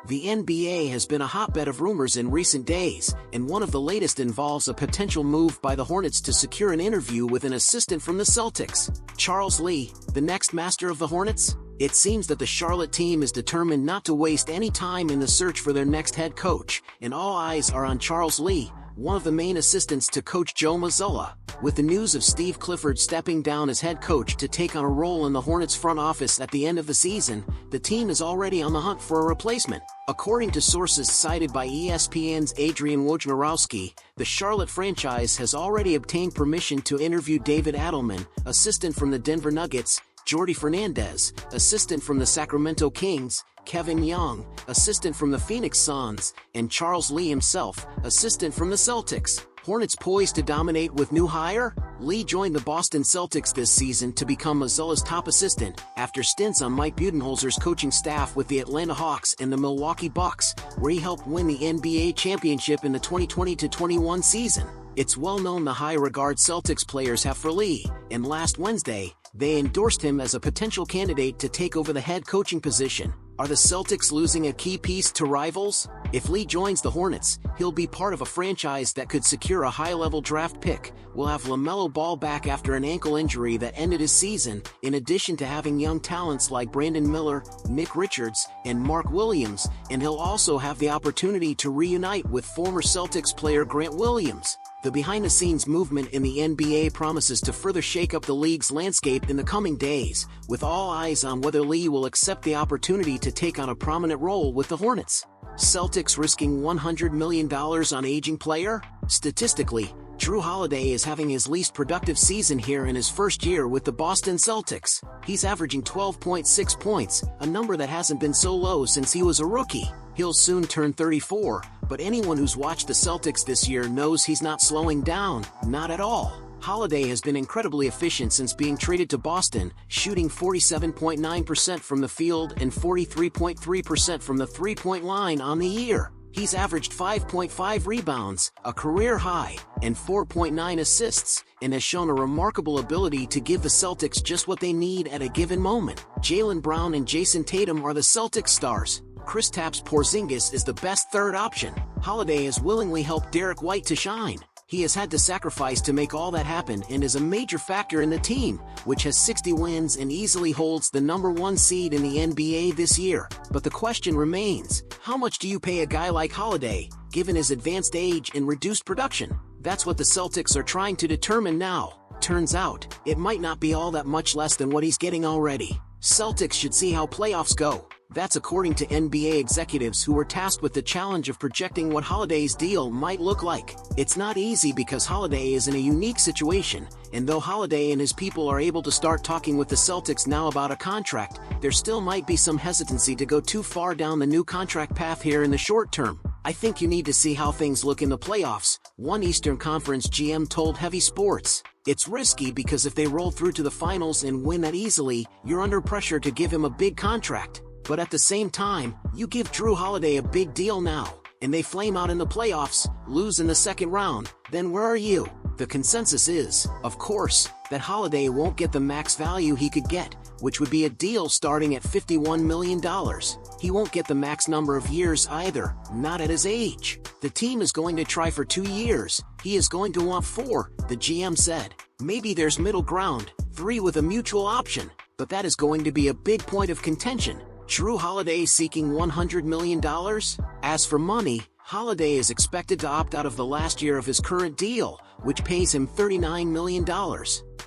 The NBA has been a hotbed of rumors in recent days, and one of the latest involves a potential move by the Hornets to secure an interview with an assistant from the Celtics. Charles Lee, the next master of the Hornets? It seems that the Charlotte team is determined not to waste any time in the search for their next head coach, and all eyes are on Charles Lee, one of the main assistants to Coach Joe Mazzulla. With the news of Steve Clifford stepping down as head coach to take on a role in the Hornets front office at the end of the season, the team is already on the hunt for a replacement. According to sources cited by ESPN's Adrian Wojnarowski, the Charlotte franchise has already obtained permission to interview David Adelman, assistant from the Denver Nuggets, Jordi Fernandez, assistant from the Sacramento Kings, Kevin Young, assistant from the Phoenix Suns, and Charles Lee himself, assistant from the Celtics. Hornets poised to dominate with new hire? Lee joined the Boston Celtics this season to become Mazzulla's top assistant, after stints on Mike Budenholzer's coaching staff with the Atlanta Hawks and the Milwaukee Bucks, where he helped win the NBA championship in the 2020-21 season. It's well known the high regard Celtics players have for Lee, and last Wednesday, they endorsed him as a potential candidate to take over the head coaching position. Are the Celtics losing a key piece to rivals? If Lee joins the Hornets, he'll be part of a franchise that could secure a high-level draft pick, will have LaMelo Ball back after an ankle injury that ended his season, in addition to having young talents like Brandon Miller, Nick Richards, and Mark Williams, and he'll also have the opportunity to reunite with former Celtics player Grant Williams. The behind-the-scenes movement in the NBA promises to further shake up the league's landscape in the coming days, with all eyes on whether Lee will accept the opportunity to take on a prominent role with the Hornets. Celtics risking $100 million on aging player? Statistically, Jrue Holiday is having his least productive season here in his first year with the Boston Celtics. He's averaging 12.6 points, a number that hasn't been so low since he was a rookie. He'll soon turn 34, but anyone who's watched the Celtics this year knows he's not slowing down, not at all. Holiday has been incredibly efficient since being traded to Boston, shooting 47.9% from the field and 43.3% from the three-point line on the year. He's averaged 5.5 rebounds, a career high, and 4.9 assists, and has shown a remarkable ability to give the Celtics just what they need at a given moment. Jaylen Brown and Jason Tatum are the Celtics stars. Kristaps Porzingis is the best third option. Holiday has willingly helped Derek White to shine. He has had to sacrifice to make all that happen and is a major factor in the team, which has 60 wins and easily holds the #1 seed in the NBA this year. But the question remains, how much do you pay a guy like Holiday, given his advanced age and reduced production? That's what the Celtics are trying to determine now. Turns out, it might not be all that much less than what he's getting already. Celtics should see how playoffs go. That's according to NBA executives who were tasked with the challenge of projecting what Holiday's deal might look like. It's not easy because Holiday is in a unique situation, and though Holiday and his people are able to start talking with the Celtics now about a contract, there still might be some hesitancy to go too far down the new contract path here in the short term. I think you need to see how things look in the playoffs, one Eastern Conference GM told Heavy Sports. It's risky because if they roll through to the finals and win that easily, you're under pressure to give him a big contract. But at the same time, you give Jrue Holiday a big deal now, and they flame out in the playoffs, lose in the second round, then where are you? The consensus is, of course, that Holiday won't get the max value he could get, which would be a deal starting at $51 million. He won't get the max number of years either, not at his age. The team is going to try for 2 years. He is going to want 4, the GM said. Maybe there's middle ground, 3 with a mutual option, but that is going to be a big point of contention. Jrue Holiday seeking $100 million? As for money, Holiday is expected to opt out of the last year of his current deal, which pays him $39 million.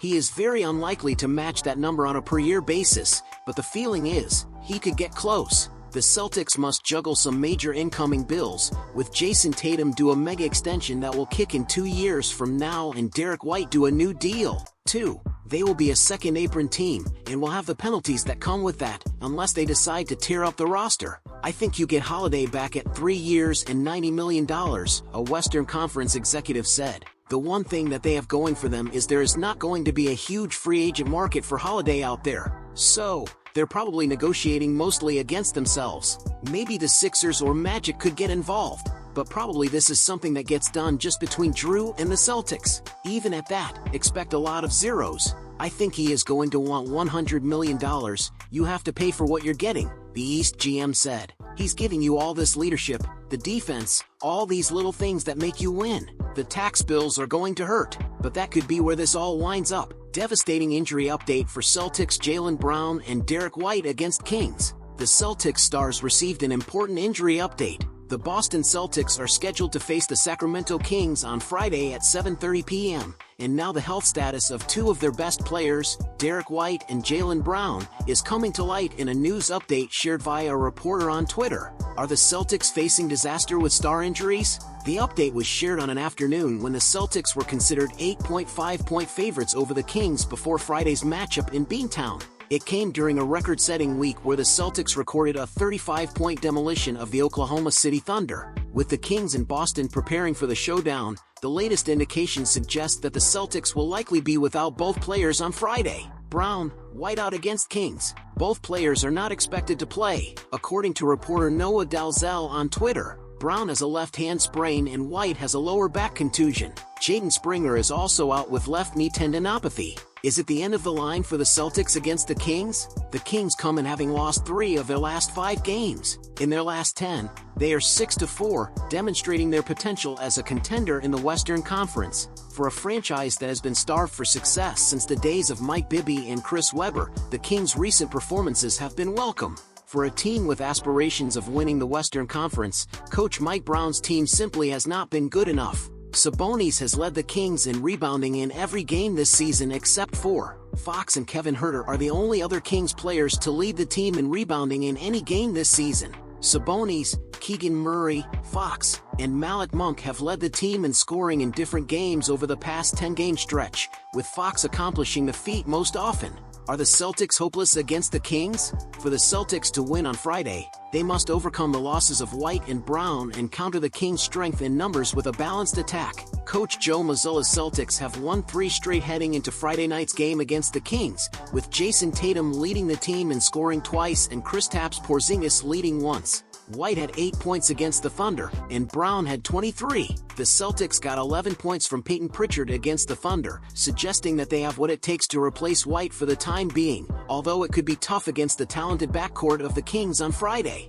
He is very unlikely to match that number on a per-year basis, but the feeling is, he could get close. The Celtics must juggle some major incoming bills, with Jason Tatum due a mega extension that will kick in 2 years from now and Derek White do a new deal, too. They will be a second apron team, and will have the penalties that come with that, unless they decide to tear up the roster. I think you get Holiday back at 3 years and $90 million, a Western Conference executive said. The one thing that they have going for them is there is not going to be a huge free agent market for Holiday out there. So, they're probably negotiating mostly against themselves. Maybe the Sixers or Magic could get involved, but probably this is something that gets done just between Jrue and the Celtics. Even at that, expect a lot of zeros. I think he is going to want $100 million. You have to pay for what you're getting, the East GM said. He's giving you all this leadership, the defense, all these little things that make you win. The tax bills are going to hurt, but that could be where this all winds up. Devastating injury update for Celtics Jaylen Brown and Derek White against Kings. The Celtics stars received an important injury update. The Boston Celtics are scheduled to face the Sacramento Kings on Friday at 7:30 p.m., and now the health status of two of their best players, Derek White and Jaylen Brown, is coming to light in a news update shared via a reporter on Twitter. Are the Celtics facing disaster with star injuries? The update was shared on an afternoon when the Celtics were considered 8.5-point favorites over the Kings before Friday's matchup in Beantown. It came during a record-setting week where the Celtics recorded a 35-point demolition of the Oklahoma City Thunder. With the Kings and Boston preparing for the showdown, the latest indications suggest that the Celtics will likely be without both players on Friday. Brown, White out against Kings. Both players are not expected to play, according to reporter Noah Dalzell on Twitter. Brown has a left hand sprain and White has a lower back contusion. Jaden Springer is also out with left knee tendinopathy. Is it the end of the line for the Celtics against the Kings? The Kings come in having lost 3 of their last 5 games. In their last 10, they are 6-4, demonstrating their potential as a contender in the Western Conference. For a franchise that has been starved for success since the days of Mike Bibby and Chris Webber, the Kings' recent performances have been welcome. For a team with aspirations of winning the Western Conference, Coach Mike Brown's team simply has not been good enough. Sabonis has led the Kings in rebounding in every game this season except 4. Fox and Kevin Huerter are the only other Kings players to lead the team in rebounding in any game this season. Sabonis, Keegan Murray, Fox, and Malik Monk have led the team in scoring in different games over the past 10-game stretch, with Fox accomplishing the feat most often. Are the Celtics hopeless against the Kings? For the Celtics to win on Friday, they must overcome the losses of White and Brown and counter the Kings' strength in numbers with a balanced attack. Coach Joe Mazzulla's Celtics have won 3 straight heading into Friday night's game against the Kings, with Jason Tatum leading the team in scoring twice and Kristaps Porzingis leading once. White had 8 points against the Thunder, and Brown had 23. The Celtics got 11 points from Peyton Pritchard against the Thunder, suggesting that they have what it takes to replace White for the time being, although it could be tough against the talented backcourt of the Kings on Friday.